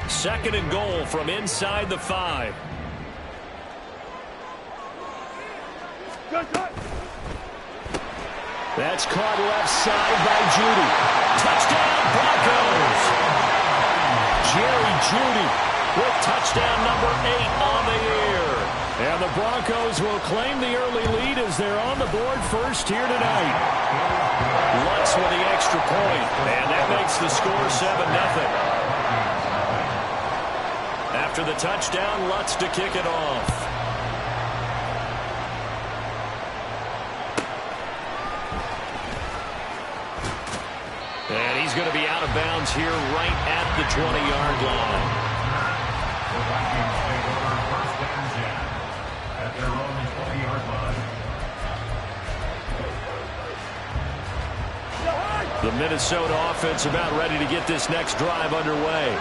2nd and goal from inside the 5. That's caught left side by Judy. Touchdown, Broncos! Jerry Judy with touchdown number 8 on the year. And the Broncos will claim the early lead as they're on the board first here tonight. Lutz with the extra point, and that makes the score 7-0. After the touchdown, Lutz to kick it off. And he's going to be out of bounds here right at the 20-yard line. At their own 20-yard line. The Minnesota offense about ready to get this next drive underway.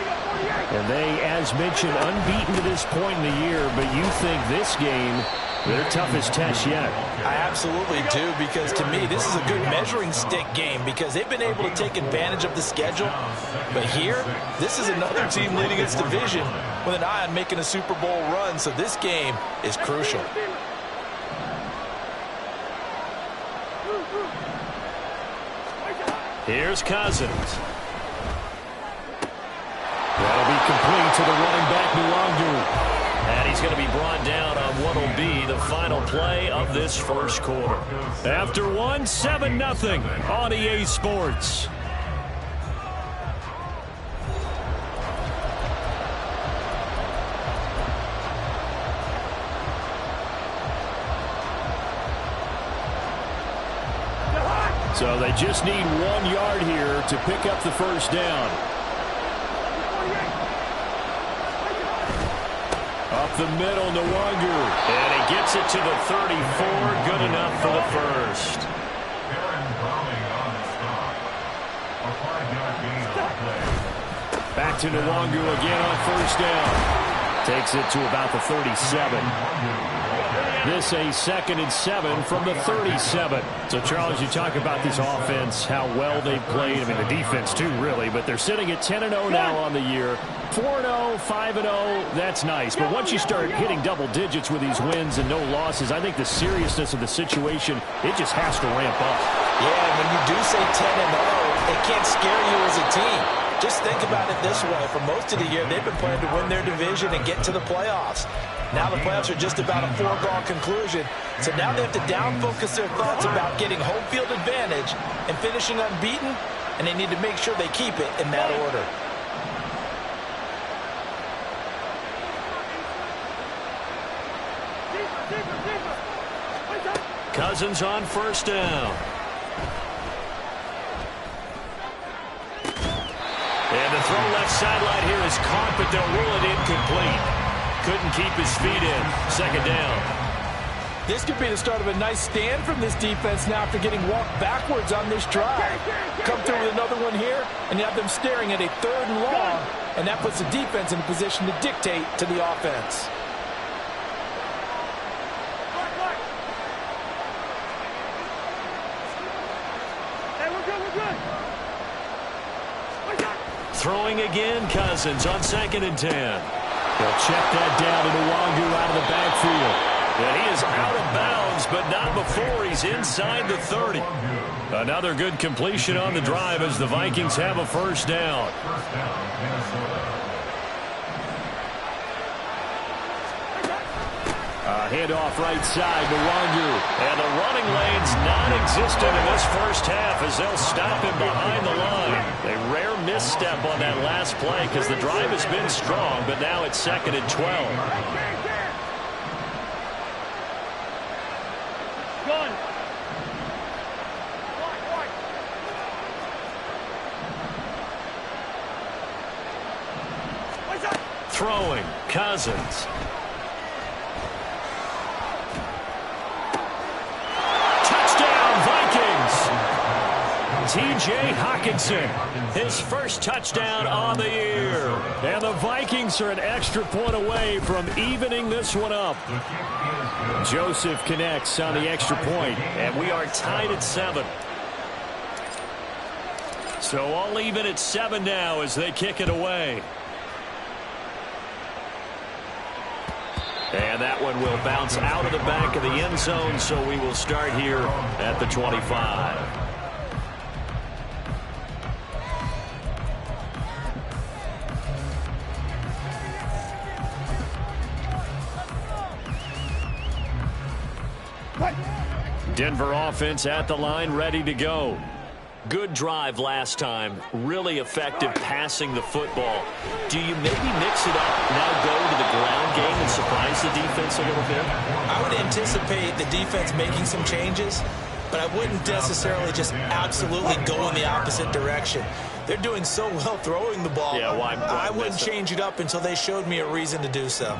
And they, as mentioned, unbeaten to this point in the year, but you think this game their toughest test yet. I absolutely do, because to me this is a good measuring stick game because they've been able to take advantage of the schedule. But here, this is another team leading its division with an eye on making a Super Bowl run, so this game is crucial. Here's Cousins. That'll be complete to the running back, Nwangu. And he's going to be brought down on what will be the final play of this first quarter. After one, 7-0 on EA Sports. So they just need 1 yard here to pick up the first down. Up the middle, Nwangu. And he gets it to the 34. Good enough for the first. Back to Nwangu again on first down. Takes it to about the 37. This a 2nd and 7 from the 37. So, Charles, you talk about this offense, how well they've played. I mean, the defense, too, really. But they're sitting at 10-0 now on the year. 4-0, 5-0, that's nice. But once you start hitting double digits with these wins and no losses, I think the seriousness of the situation, it just has to ramp up. Yeah, when you do say 10-0, it can't scare you as a team. Just think about it this way. For most of the year, they've been playing to win their division and get to the playoffs. Now the playoffs are just about a foregone conclusion. So now they have to down-focus their thoughts about getting home field advantage and finishing unbeaten, and they need to make sure they keep it in that order. Cousins on first down. And the throw left sideline here is caught, but they'll rule it incomplete. Couldn't keep his feet in. 2nd down. This could be the start of a nice stand from this defense now after getting walked backwards on this drive. Come through with another one here, and you have them staring at a 3rd and long, and that puts the defense in a position to dictate to the offense. Throwing again, Cousins on 2nd and 10. They'll check that down to Nwangu out of the backfield. And he is out of bounds, but not before he's inside the 30. Another good completion on the drive as the Vikings have a first down. Handoff right side, Nwangu. And the running lane's non-existent in this first half as they'll stop him behind the line. A rare misstep on that last play because the drive has been strong, but now it's 2nd and 12. Throwing, Cousins. T.J. Hockenson, his first touchdown on the year. And the Vikings are an extra point away from evening this one up. Joseph connects on the extra point, and we are tied at 7. So all even at 7 now as they kick it away. And that one will bounce out of the back of the end zone, so we will start here at the 25. Denver offense at the line, ready to go. Good drive last time. Really effective passing the football. Do you maybe mix it up, now go to the ground game and surprise the defense a little bit? I would anticipate the defense making some changes, but I wouldn't necessarily just absolutely go in the opposite direction. They're doing so well throwing the ball. Yeah, why I wouldn't change it up until they showed me a reason to do so.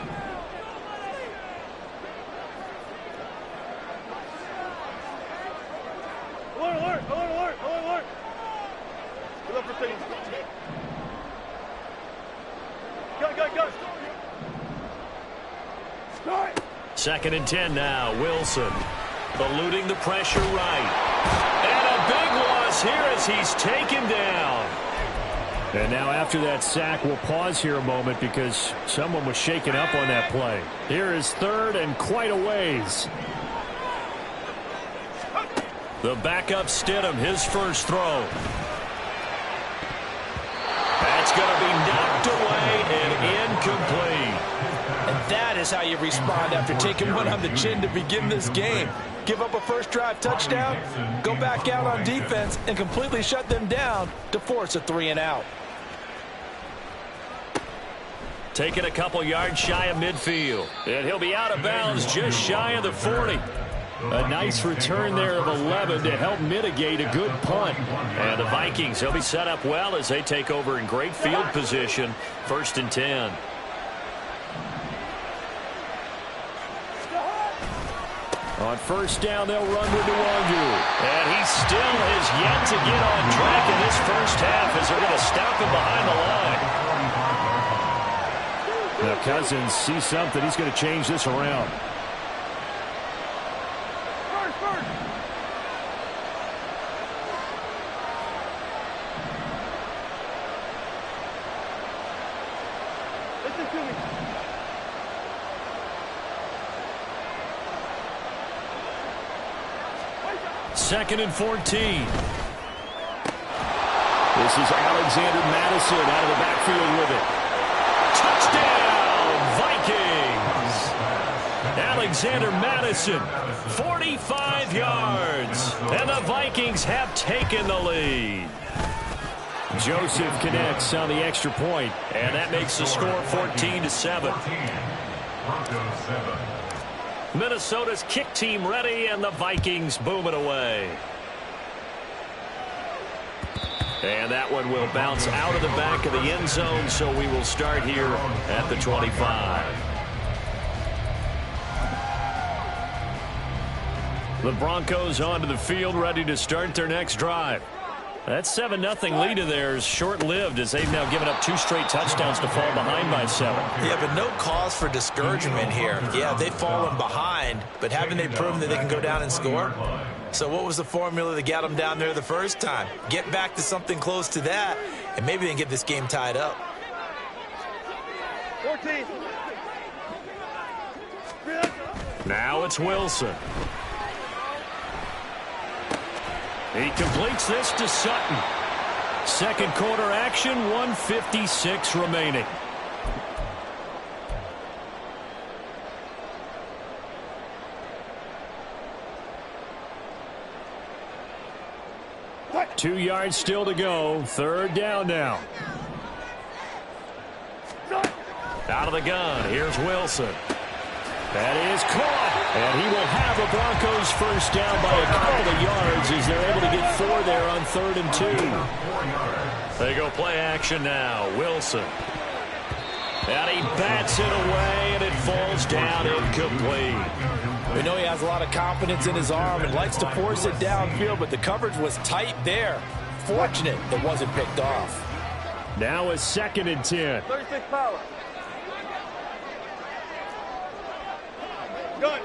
Second and 10 now. Wilson eluding the pressure right. And a big loss here as he's taken down. And now after that sack, we'll pause here a moment because someone was shaken up on that play. Here is third and quite a ways. The backup Stidham, his first throw. That's going to be knocked away and incomplete. And that is how you respond after taking one on the chin to begin this game. Give up a first drive touchdown, go back out on defense, and completely shut them down to force a 3-and-out. Taking a couple yards shy of midfield. And he'll be out of bounds just shy of the 40. A nice return there of 11 to help mitigate a good punt. And the Vikings, they'll be set up well as they take over in great field position. First and 10. On first down, they'll run with Nwangu. And he still has yet to get on track in this first half as they're going to stop him behind the line. Now Cousins sees something. He's going to change this around. Second and 14. This is Alexander Madison out of the backfield with it. Touchdown, Vikings! Alexander Madison, 45 yards. And the Vikings have taken the lead. Joseph connects on the extra point, and that makes the score 14-7. Minnesota's kick team ready, and the Vikings boom it away. And that one will bounce out of the back of the end zone, so we will start here at the 25. The Broncos onto the field, ready to start their next drive. That 7-0 lead of theirs short-lived as they've now given up 2 straight touchdowns to fall behind by 7. Yeah, but no cause for discouragement here. Yeah, they've fallen behind, but haven't they proven that they can go down and score? So what was the formula that got them down there the first time? Get back to something close to that, and maybe they can get this game tied up. 14. Now it's Wilson. He completes this to Sutton. Second quarter action, 1:56 remaining. What? 2 yards still to go. Third down now. Out of the gun. Here's Wilson. That is caught. And he will have the Broncos first down by a couple of yards as they're able to get 4 there on 3rd and 2. They go play action now. Wilson. And he bats it away, and it falls down incomplete. We know he has a lot of confidence in his arm and likes to force it downfield, but the coverage was tight there. Fortunate it wasn't picked off. Now a 2nd and 10. 36 power. Gun.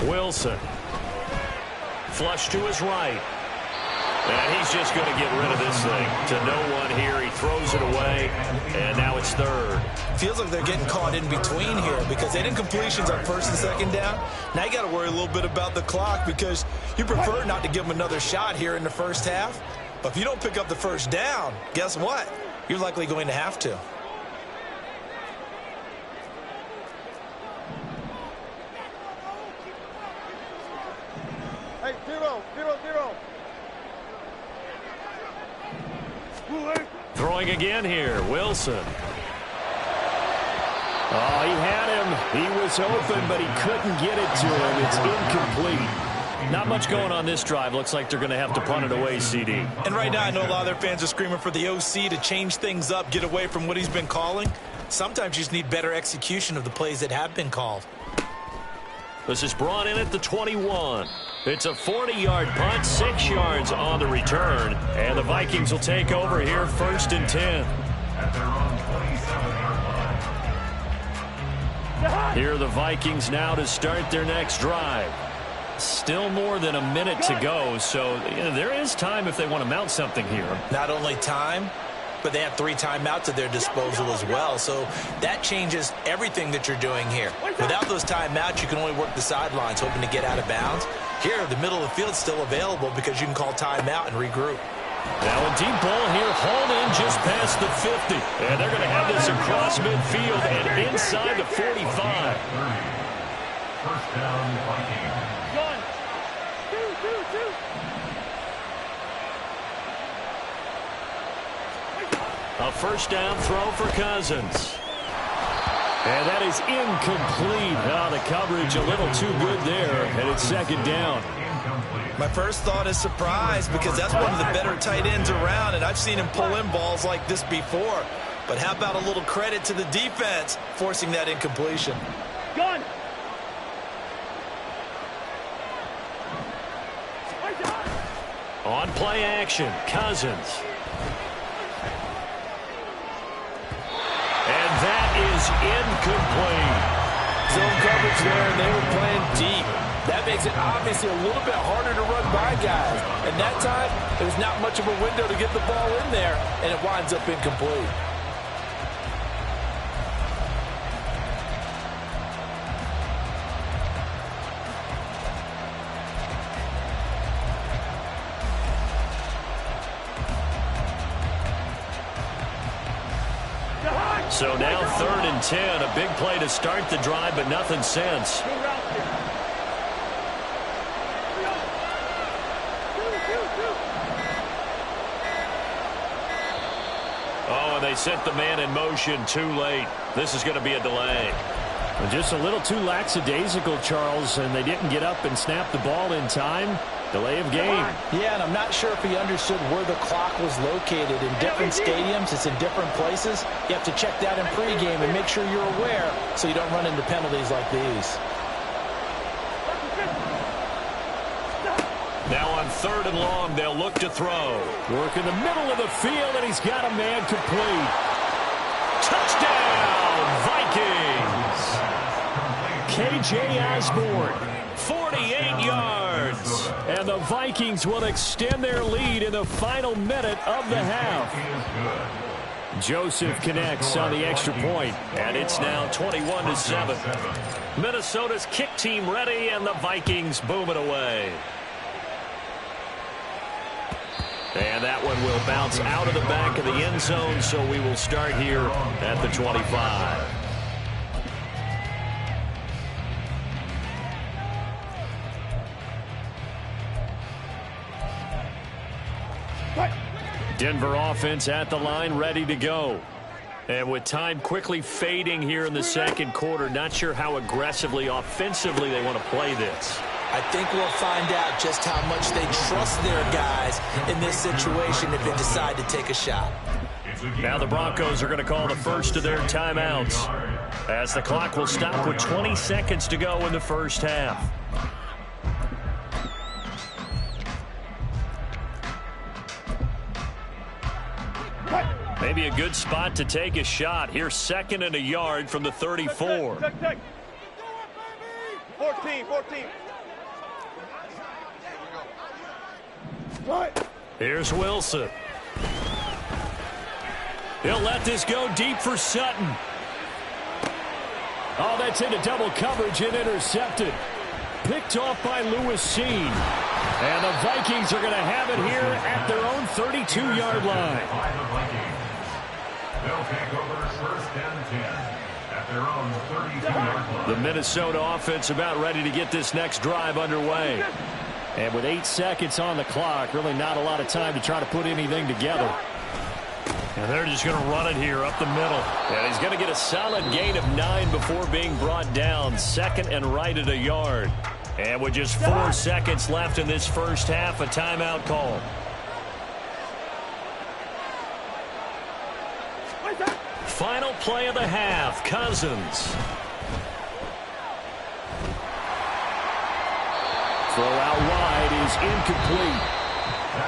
Wilson. Flush to his right. And he's just going to get rid of this thing. To no one here. He throws it away, and now it's third. Feels like they're getting caught in between here because they didn't completions on first and second down. Now you got to worry a little bit about the clock because you prefer not to give them another shot here in the first half. But if you don't pick up the first down, guess what? You're likely going to have to. Hey, 0-0-0. Throwing again here, Wilson. Oh, he had him. He was open, but he couldn't get it to him. It's incomplete. Not much going on this drive. Looks like they're going to have to punt it away, CD. And right now I know a lot of their fans are screaming for the OC to change things up, get away from what he's been calling. Sometimes you just need better execution of the plays that have been called. This is brought in at the 21. It's a 40-yard punt, 6 yards on the return. And the Vikings will take over here, 1st and 10. Here are the Vikings now to start their next drive. Still more than a minute to go, so there is time if they want to mount something here. Not only time, but they have 3 timeouts at their disposal as well. So that changes everything that you're doing here. Without those timeouts, you can only work the sidelines, hoping to get out of bounds. Here, the middle of the field's still available because you can call timeout and regroup. Now a deep ball here, hauled in just past the 50. And they're going to have this across midfield and inside the 45. First down, Vikings. A first down throw for Cousins. And that is incomplete. Oh, the coverage a little too good there, and it's 2nd down. My first thought is surprise because that's one of the better tight ends around, and I've seen him pull in balls like this before. But how about a little credit to the defense forcing that incompletion? Gun. On play action, Cousins. And that is incomplete. Zone coverage there, and they were playing deep. That makes it obviously a little bit harder to run by guys. And that time, there's not much of a window to get the ball in there, and it winds up incomplete. So now 3rd and 10, a big play to start the drive, but nothing since. Oh, and they sent the man in motion too late. This is going to be a delay. Just a little too lackadaisical, Charles, and they didn't get up and snap the ball in time. Delay of game. Yeah, and I'm not sure if he understood where the clock was located. In different stadiums, it's in different places. You have to check that in pregame and make sure you're aware so you don't run into penalties like these. Now on 3rd and long, they'll look to throw. Work in the middle of the field, and he's got a man complete. Touchdown, Vikings! K.J. Osborne, 48 yards. And the Vikings will extend their lead in the final minute of the half. Joseph connects on the extra point, and it's now 21-7. Minnesota's kick team ready, and the Vikings boom it away. And that one will bounce out of the back of the end zone, so we will start here at the 25. Denver offense at the line, ready to go. And with time quickly fading here in the 2nd quarter, not sure how aggressively, offensively they want to play this. I think we'll find out just how much they trust their guys in this situation if they decide to take a shot. Now the Broncos are going to call the first of their timeouts as the clock will stop with 20 seconds to go in the first half. Maybe a good spot to take a shot. Here, 2nd and a yard from the 34. 14. Here's Wilson. He'll let this go deep for Sutton. Oh, that's into double coverage and intercepted. Picked off by Lewis Seen. And the Vikings are going to have it here at their own 32-yard line. They'll take over first and 10 at their own 32-yard line. The Minnesota offense about ready to get this next drive underway. And with 8 seconds on the clock, really not a lot of time to try to put anything together. And they're just going to run it here up the middle. And he's going to get a solid gain of 9 before being brought down. Second and right at a yard. And with just 4 seconds left in this first half, a timeout call. Final play of the half, Cousins. Throw out wide is incomplete.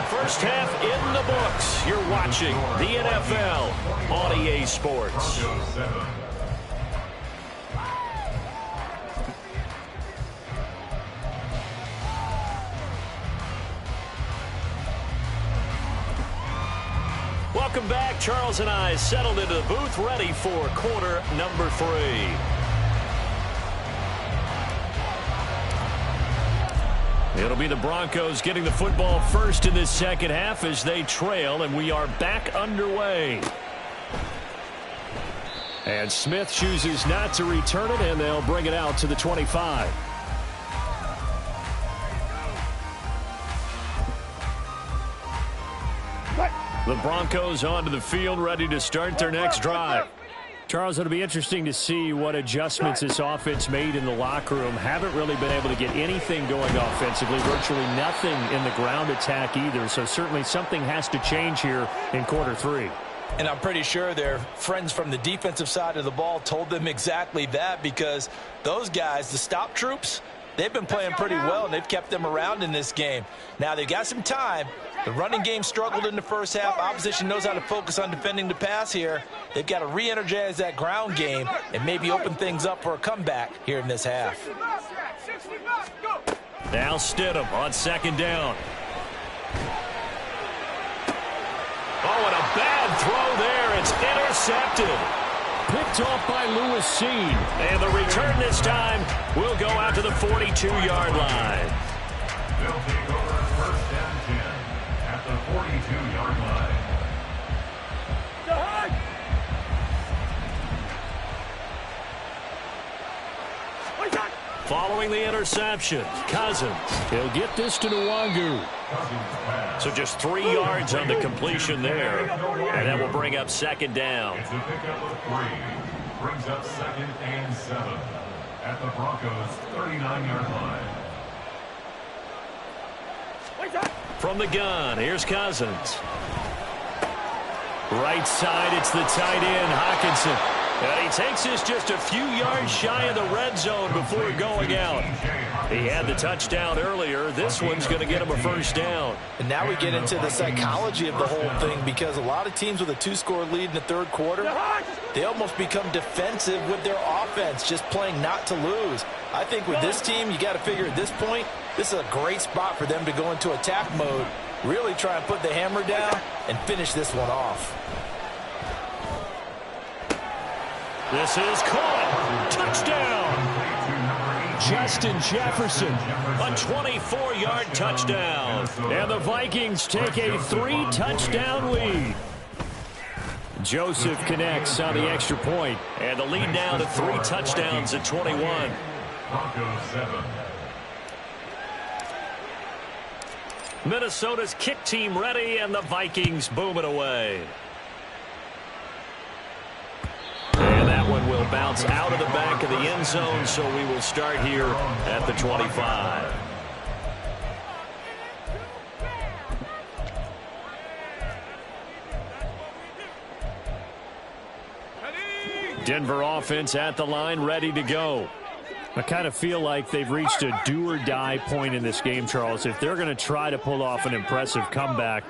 First half in the books. You're watching the NFL on EA Sports. Welcome back. Charles and I settled into the booth, ready for quarter number 3. It'll be the Broncos getting the football first in this second half as they trail, and we are back underway. And Smith chooses not to return it, and they'll bring it out to the 25. The Broncos onto the field, ready to start their next drive. Charles, it'll be interesting to see what adjustments this offense made in the locker room. Haven't really been able to get anything going offensively, virtually nothing in the ground attack either. So certainly something has to change here in quarter 3. And I'm pretty sure their friends from the defensive side of the ball told them exactly that, because those guys, the stop troops, they've been playing pretty well, and they've kept them around in this game. Now, they've got some time. The running game struggled in the first half. Opposition knows how to focus on defending the pass here. They've got to re-energize that ground game and maybe open things up for a comeback here in this half. Now Stidham on second down. Oh, and a bad throw there. It's intercepted. Picked off by Lewis Seen. And the return this time will go out to the 42-yard line. They'll take over first and 10 at the 42-yard line. Following the interception, Cousins. He'll get this to Nwangu. So just 3 yards on the completion there. And that will bring up second down. It's a pickup of 3. Brings up second and 7 at the Broncos' 39-yard line. From the gun, here's Cousins. Right side, it's the tight end, Hockenson. And he takes this just a few yards shy of the red zone before going out. He had the touchdown earlier. This one's going to get him a first down. And now we get into the psychology of the whole thing, because a lot of teams with a 2-score lead in the third quarter, they almost become defensive with their offense, just playing not to lose. I think with this team, you got to figure at this point, this is a great spot for them to go into attack mode, really try and put the hammer down and finish this one off. This is caught. Touchdown. Justin Jefferson, a 24-yard touchdown. And the Vikings take a 3-touchdown lead. Joseph connects on the extra point. And the lead now to 3 touchdowns at 21. Broncos 7. Minnesota's kick team ready, and the Vikings boom it away. And that one will bounce out of the back of the end zone, so we will start here at the 25. Denver offense at the line, ready to go. I kind of feel like they've reached a do-or-die point in this game, Charles. If they're going to try to pull off an impressive comeback,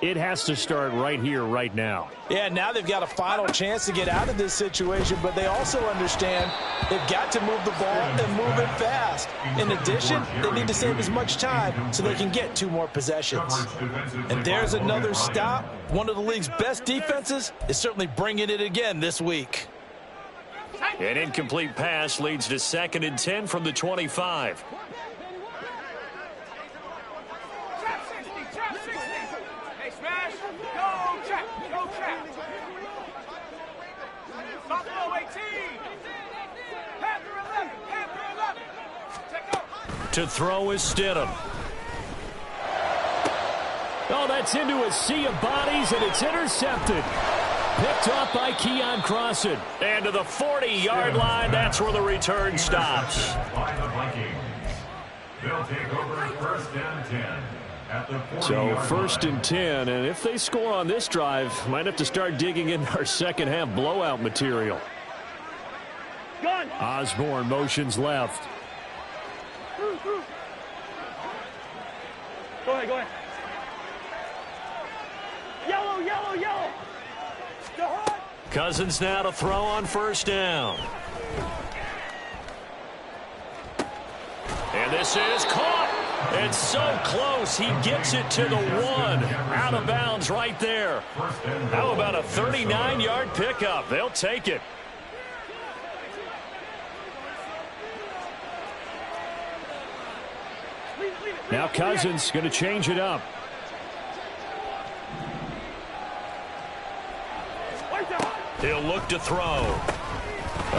It has to start right here, right now. Yeah, now they've got a final chance to get out of this situation, but they also understand they've got to move the ball and move it fast. In addition, they need to save as much time so they can get 2 more possessions. And there's another stop. One of the league's best defenses is certainly bringing it again this week. An incomplete pass leads to 2nd and 10 from the 25. To throw is Stidham. Oh, that's into a sea of bodies, and it's intercepted. Picked up by Keon Crossan. And to the 40-yard line, that's where the return stops. By the Vikings. They'll take over 1st and 10 at the 40-yard So 1st line. and 10, and if they score on this drive, might have to start digging in our second half blowout material. Osborne motions left. Go ahead. Yellow, yellow, yellow. Cousins now to throw on 1st down. And this is caught. It's so close. He gets it to the 1. Out of bounds right there. How about a 39-yard pickup? They'll take it. Now Cousins going to change it up. He'll look to throw.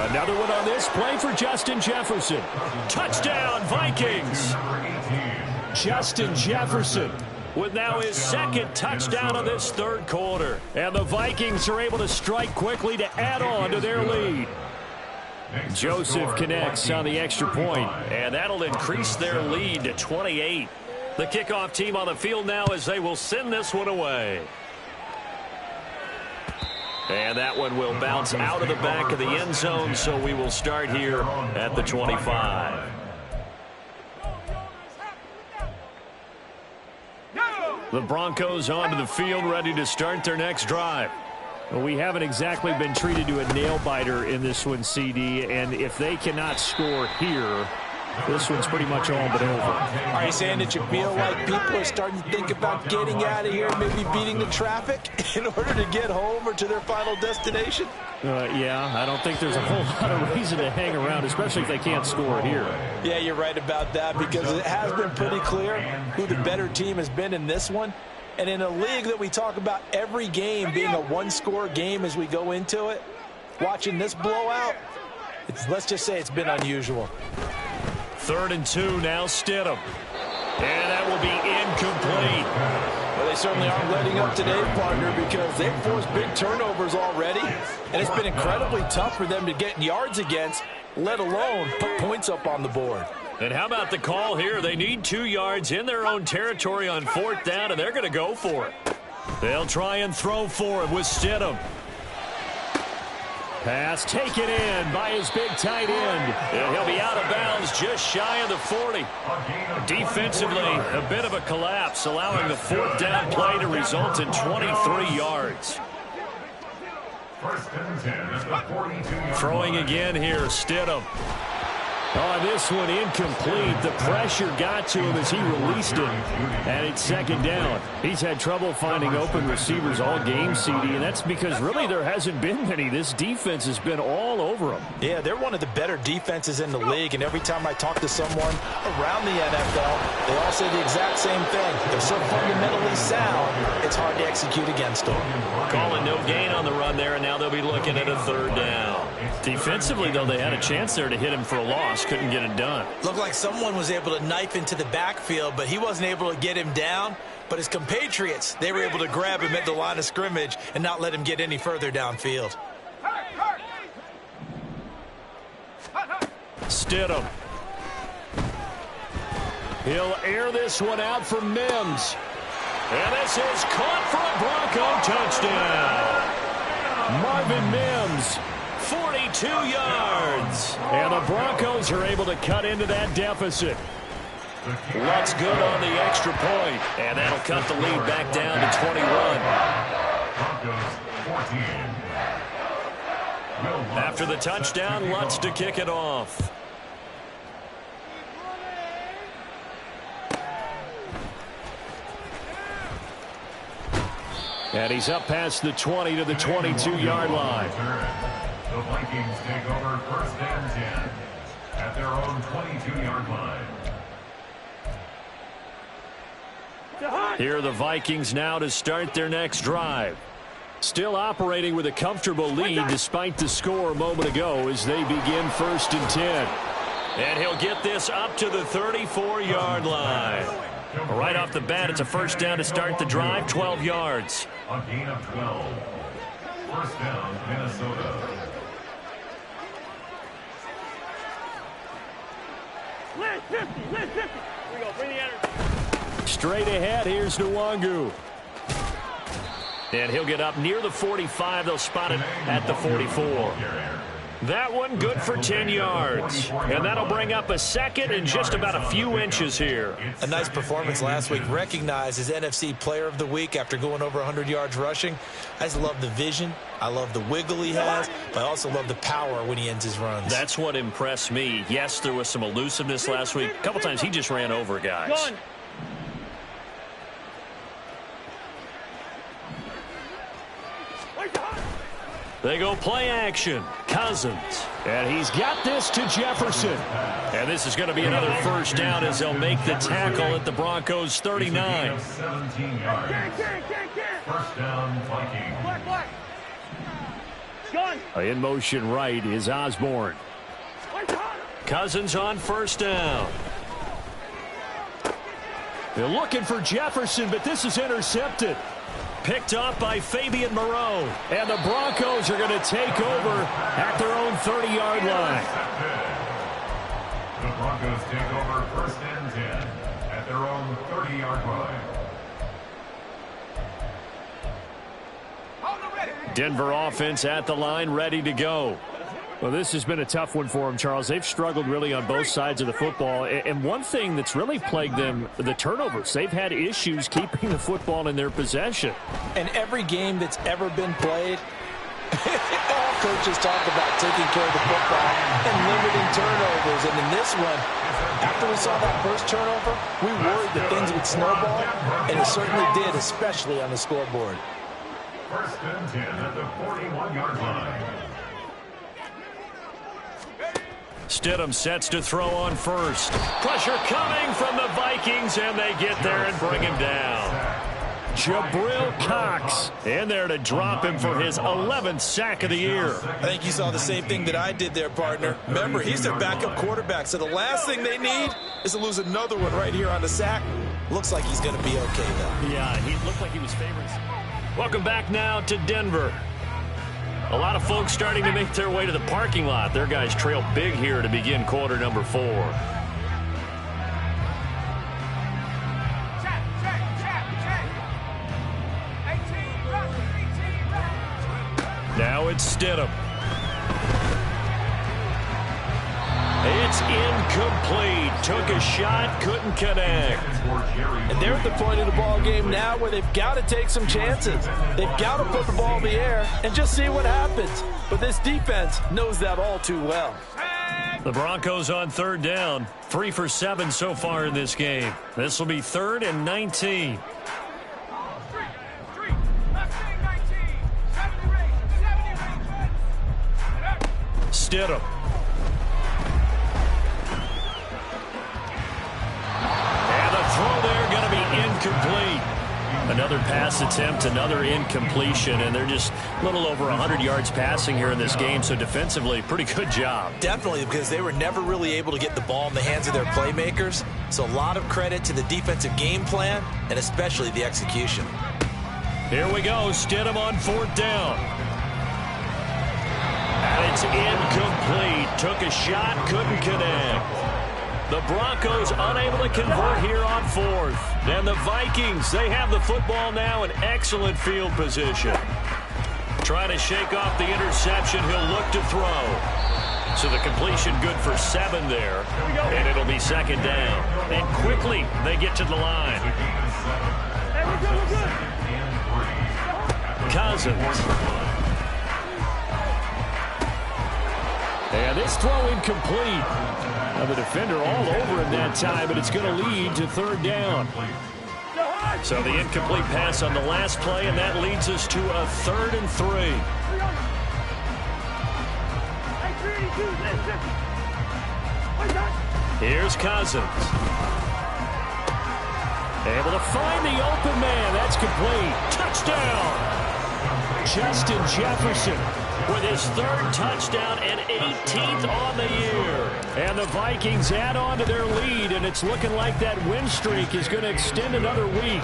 Another one on this play for Justin Jefferson. Touchdown, Vikings. Justin Jefferson with now his 2nd touchdown of this 3rd quarter. And the Vikings are able to strike quickly to add on to their lead. Joseph connects on the extra point, and that'll increase their lead to 28. The kickoff team on the field now as they will send this one away. And that one will bounce out of the back of the end zone, so we will start here at the 25. The Broncos onto the field, ready to start their next drive. Well, we haven't exactly been treated to a nail-biter in this one, CD, and if they cannot score here, this one's pretty much all but over. Are you saying that you feel like people are starting to think about getting out of here, maybe beating the traffic in order to get home or to their final destination? Yeah, I don't think there's a whole lot of reason to hang around, especially if they can't score here. Yeah, you're right about that, because it has been pretty clear who the better team has been in this one. And in a league that we talk about every game being a 1-score game as we go into it, watching this blowout, let's just say it's been unusual. 3rd and 2, now Stidham. And that will be incomplete. Well, they certainly aren't letting up today, partner, because they've forced big turnovers already. And it's been incredibly tough for them to get yards against, let alone put points up on the board. And how about the call here? They need 2 yards in their own territory on 4th down, and they're going to go for it. They'll try and throw for it with Stidham. Pass taken in by his big tight end. And he'll be out of bounds just shy of the 40. Defensively, a bit of a collapse, allowing the 4th down play to result in 23 yards. Throwing again here, Stidham. Oh, this one incomplete. The pressure got to him as he released it. And it's 2nd down. He's had trouble finding open receivers all game, CD, and that's because really there hasn't been many. This defense has been all over them. Yeah, they're one of the better defenses in the league, and every time I talk to someone around the NFL, they all say the exact same thing. They're so fundamentally sound, it's hard to execute against them. Calling no gain on the run there, and now they'll be looking at a 3rd down. Defensively, though, they had a chance there to hit him for a loss. Couldn't get it done. Looked like someone was able to knife into the backfield, but he wasn't able to get him down. But his compatriots, they were able to grab him at the line of scrimmage and not let him get any further downfield. Stidham. He'll air this one out for Mims. And this is caught for a Bronco touchdown. Marvin Mims, 42 yards. And the Broncos are able to cut into that deficit. Lutz good on the extra point, and that'll cut the lead back down to 21. Broncos 14. After the touchdown, Lutz to kick it off. And he's up past the 20 to the 22-yard line. The Vikings take over 1st and 10 at their own 22-yard line. Here are the Vikings now to start their next drive. Still operating with a comfortable lead despite the score a moment ago as they begin 1st and 10. And he'll get this up to the 34-yard line. Right off the bat, it's a 1st down to start the drive, 12 yards. A gain of 12. 1st down, Minnesota. Lynch 50. Here we go. Bring the energy. Straight ahead, here's Nwangu. And he'll get up near the 45. They'll spot it at the 44. That one good for 10 yards. And that'll bring up a 2nd and just about a few inches here. A nice performance last week. Recognized as NFC Player of the Week after going over 100 yards rushing. I just love the vision. I love the wiggle he has. But I also love the power when he ends his runs. That's what impressed me. Yes, there was some elusiveness last week. A couple times he just ran over guys. They go play action. Cousins. And he's got this to Jefferson. And this is going to be another 1st down as they'll make the tackle at the Broncos 39. 17 yards. 1st down, Vikings. In motion right is Osborne. Cousins on 1st down. They're looking for Jefferson, but this is intercepted. Picked up by Fabian Moreau. And the Broncos are going to take over at their own 30-yard line. The Broncos take over 1st and 10 at their own 30-yard line. Denver offense at the line, ready to go. Well, this has been a tough one for them, Charles. They've struggled really on both sides of the football. And one thing that's really plagued them, the turnovers. They've had issues keeping the football in their possession. And every game that's ever been played, all coaches talk about taking care of the football and limiting turnovers. And in this one, after we saw that first turnover, we worried that things would snowball, and it certainly did, especially on the scoreboard. 1st and 10 at the 41-yard line. Stidham sets to throw on 1st. Pressure coming from the Vikings, and they get there and bring him down. Jabril Cox in there to drop him for his 11th sack of the year. I think you saw the same thing that I did there, partner. Remember, he's their backup quarterback, so the last thing they need is to lose another one right here on the sack. Looks like he's going to be okay, though. Yeah, he looked like he was favored. Welcome back now to Denver. A lot of folks starting to make their way to the parking lot. Their guys trail big here to begin quarter number 4. Now it's Stidham. It's incomplete. Took a shot, couldn't connect. And they're at the point of the ball game now where they've got to take some chances. They've got to put the ball in the air and just see what happens. But this defense knows that all too well. The Broncos on 3rd down. 3 for 7 so far in this game. This will be 3rd and 19. Stidham. Throw there going to be incomplete. Another pass attempt, another incompletion, and they're just a little over 100 yards passing here in this game, so defensively, pretty good job. Definitely, because they were never really able to get the ball in the hands of their playmakers, so a lot of credit to the defensive game plan and especially the execution. Here we go, Stidham on 4th down. And it's incomplete. Took a shot, couldn't connect. The Broncos unable to convert here on 4th. And the Vikings, they have the football now in excellent field position. Trying to shake off the interception. He'll look to throw. So the completion good for 7 there. And it'll be be second down. And quickly they get to the line. Cousins. And this throw incomplete. Now the defender all over him that time, but it's going to lead to third down. So the incomplete pass on the last play, and that leads us to a 3rd and 3. Here's Cousins. Able to find the open man. That's complete. Touchdown. Justin Jefferson with his 3rd touchdown and 18th on the year. And the Vikings add on to their lead, and it's looking like that win streak is going to extend another week.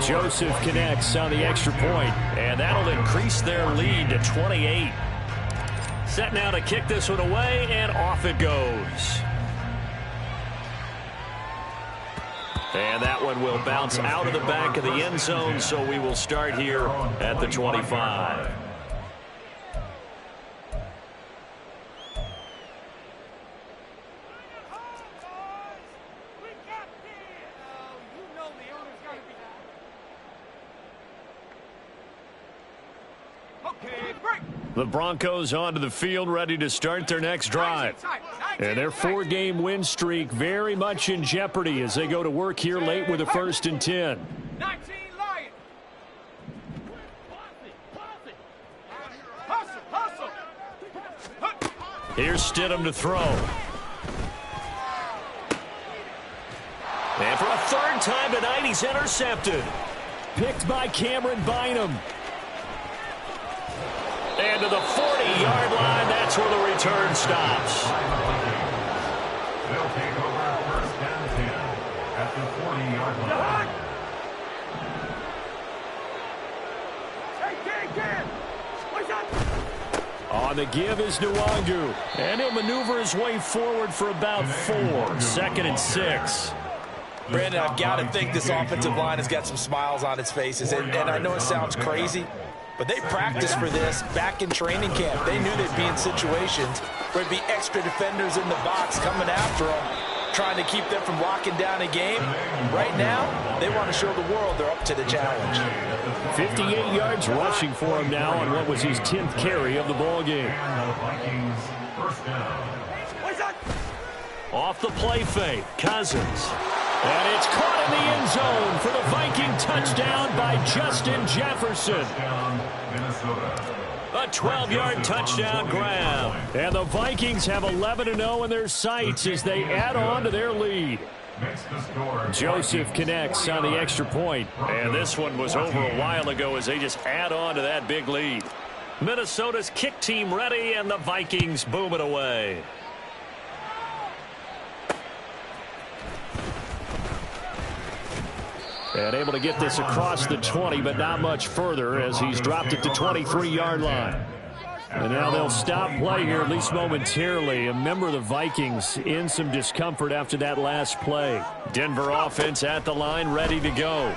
Joseph connects on the extra point, and that'll increase their lead to 28. Set now to kick this one away, and off it goes. And that one will bounce out of the back of the end zone, so we will start here at the 25. The Broncos onto the field, ready to start their next drive. And their 4-game win streak very much in jeopardy as they go to work here late with a 1st and 10. Here's Stidham to throw. And for a 3rd time tonight, he's intercepted. Picked by Cameron Bynum. And to the 40-yard line, that's where the return stops. They'll take over 1st and 10 at the 40-yard line. On the give is Nwangu. And he'll maneuver his way forward for about 4. 2nd and 6. Brandon, I've got to think this offensive line has got some smiles on its faces. And I know it sounds crazy, but they practiced for this back in training camp. They knew they'd be in situations where there'd be extra defenders in the box coming after them, trying to keep them from locking down a game. Right now, they want to show the world they're up to the challenge. 58 yards rushing for him now on what was his 10th carry of the ball game. Off the play fake, Cousins. And it's caught in the end zone for the Viking touchdown by Justin Jefferson. A 12-yard touchdown grab. And the Vikings have 11-0 in their sights as they add on to their lead. Joseph connects on the extra point. And this one was over a while ago as they just add on to that big lead. Minnesota's kick team ready, and the Vikings boom it away. And able to get this across the 20, but not much further as he's dropped it to 23-yard line. And now they'll stop play here, at least momentarily. A member of the Vikings in some discomfort after that last play. Denver offense at the line, ready to go.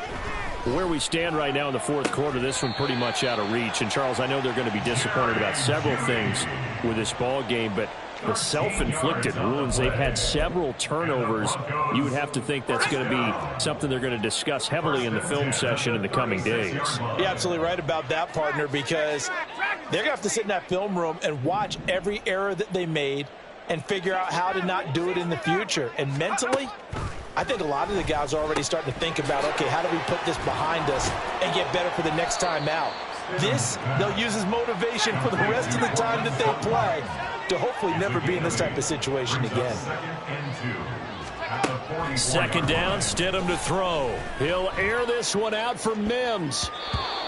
Where we stand right now in the 4th quarter, this one pretty much out of reach. And, Charles, I know they're going to be disappointed about several things with this ball game, but the self-inflicted wounds, they've had several turnovers. You would have to think that's going to be something they're going to discuss heavily in the film session in the coming days. You're absolutely right about that, partner, because they're going to have to sit in that film room and watch every error that they made and figure out how to not do it in the future. And mentally, I think a lot of the guys are already starting to think about, okay, how do we put this behind us and get better for the next time out? This, they'll use as motivation for the rest of the time that they play to hopefully never be in this type of situation again. 2nd down, Stidham to throw. He'll air this one out for Mims.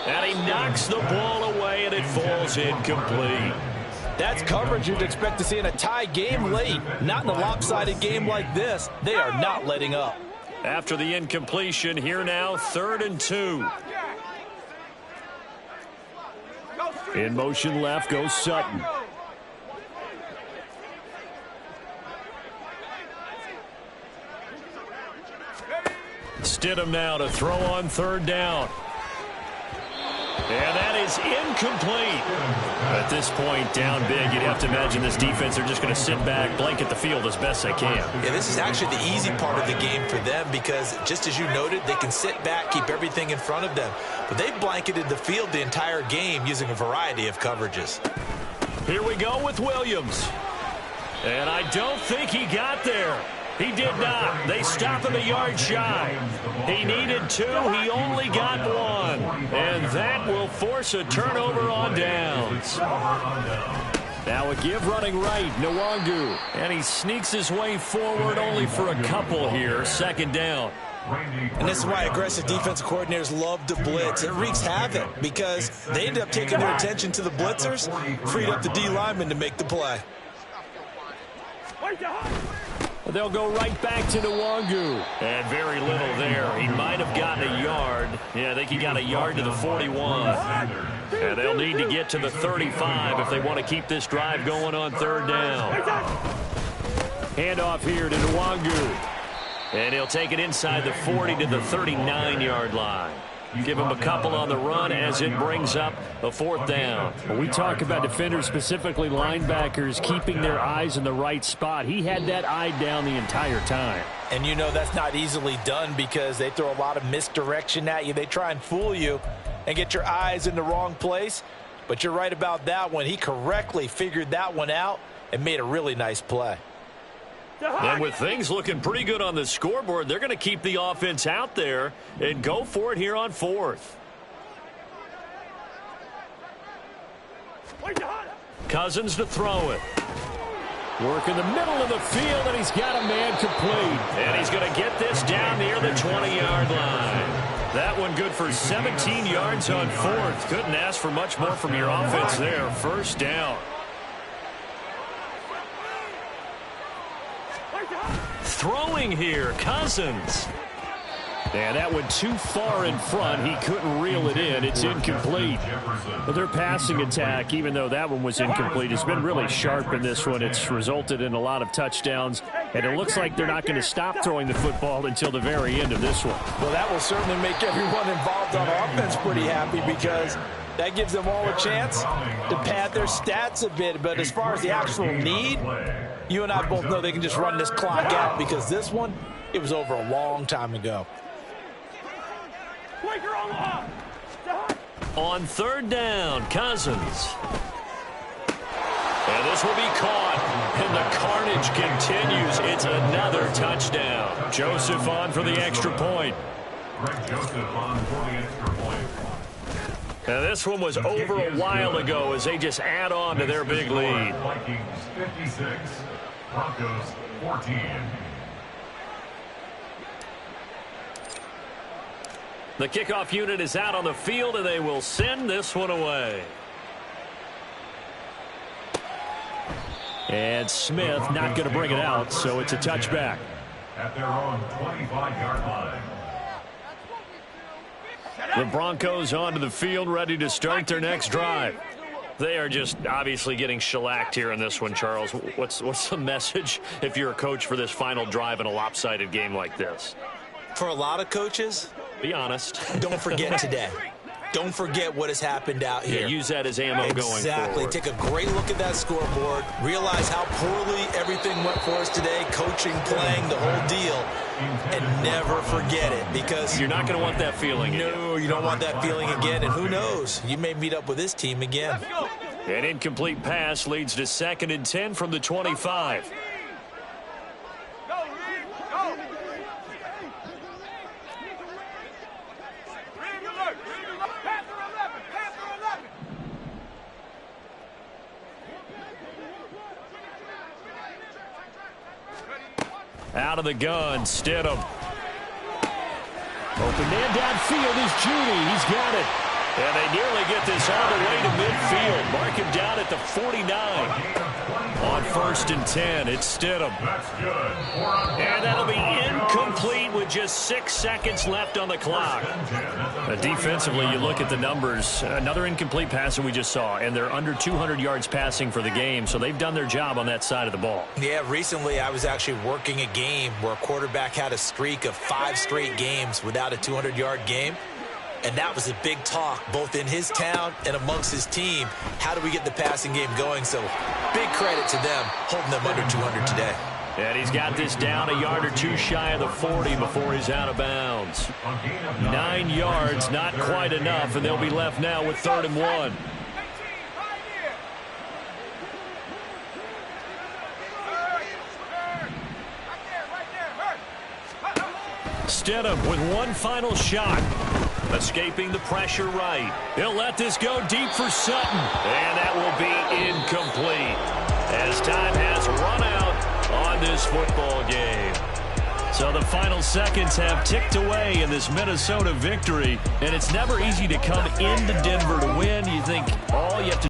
And he knocks the ball away, and it falls incomplete. That's coverage you'd expect to see in a tie game late. Not in a lopsided game like this. They are not letting up. After the incompletion, here now, 3rd and 2. In motion left goes Sutton. Stidham now to throw on 3rd down. And that is incomplete. At this point, down big, you'd have to imagine this defense are just going to sit back, blanket the field as best they can. Yeah, this is actually the easy part of the game for them because, just as you noted, they can sit back, keep everything in front of them. But they've blanketed the field the entire game using a variety of coverages. Here we go with Williams. And I don't think he got there. He did not. They stop him a yard shy. He needed 2. He only got 1. And that will force a turnover on downs. Now a give running right, Nwangu. And he sneaks his way forward only for a couple here. Second down. And this is why aggressive defensive coordinators love to blitz. It wreaks havoc because they end up taking their attention to the blitzers, freed up the D lineman to make the play. They'll go right back to Nwangu. And very little there. He might have gotten a yard. Yeah, I think he got a yard to the 41. And they'll need to get to the 35 if they want to keep this drive going on third down. Handoff here to Nwangu. And he'll take it inside the 40 to the 39-yard line. Give him a couple on the run as it brings up a fourth down. When we talk about defenders, specifically linebackers, keeping their eyes in the right spot, he had that eye down the entire time. And you know that's not easily done because they throw a lot of misdirection at you. They try and fool you and get your eyes in the wrong place. But you're right about that one. He correctly figured that one out and made a really nice play. And with things looking pretty good on the scoreboard, they're going to keep the offense out there and go for it here on fourth. Cousins to throw it. Work in the middle of the field, and he's got a man complete. And he's going to get this down near the 20-yard line. That one good for 17 yards on fourth. Couldn't ask for much more from your offense there. First down. Throwing here, Cousins. And that went too far in front. He couldn't reel it in. It's incomplete. But their passing attack, even though that one was incomplete, has been really sharp in this one. It's resulted in a lot of touchdowns. And it looks like they're not going to stop throwing the football until the very end of this one. Well, that will certainly make everyone involved on offense pretty happy because that gives them all a chance to pad their stats a bit. But as far as the actual need, you and I both know they can just run this clock out because this one, it was over a long time ago. On third down, Cousins. And this will be caught. And the carnage continues. It's another touchdown. Joseph on for the extra point. Joseph on for the extra point. Now this one was over a while ago as they just add on to their big lead. Vikings 56, Broncos 14. The kickoff unit is out on the field, and they will send this one away. And Smith not going to bring it out, so it's a touchback. At their own 25-yard line. The Broncos onto the field, ready to start their next drive. They are just obviously getting shellacked here in this one, Charles. What's the message if you're a coach for this final drive in a lopsided game like this? For a lot of coaches, be honest. Don't forget today. Don't forget what has happened out here. Yeah, use that as ammo going forward. Exactly. Take a great look at that scoreboard. Realize how poorly everything went for us today. Coaching, playing, the whole deal. And never forget it because you're not going to want that feeling again. No, you don't want that feeling again. And who knows? You may meet up with this team again. An incomplete pass leads to 2nd and 10 from the 25. Out of the gun, Stidham. Open man downfield is Judy. He's got it. And they nearly get this all the way to midfield. Mark him down at the 49. On 1st and 10, it's Stidham. And that'll be incomplete with just 6 seconds left on the clock. Defensively, you look at the numbers. Another incomplete pass that we just saw, and they're under 200 yards passing for the game, so they've done their job on that side of the ball. Yeah, recently I was actually working a game where a quarterback had a streak of 5 straight games without a 200-yard game. And that was a big talk, both in his town and amongst his team. How do we get the passing game going? So big credit to them, holding them under 200 today. And he's got this down a yard or two shy of the 40 before he's out of bounds. 9 yards, not quite enough, and they'll be left now with 3rd and 1. Stidham with one final shot. Escaping the pressure right. He'll let this go deep for Sutton. And that will be incomplete as time has run out on this football game. So the final seconds have ticked away in this Minnesota victory. And it's never easy to come into Denver to win. You think all you have to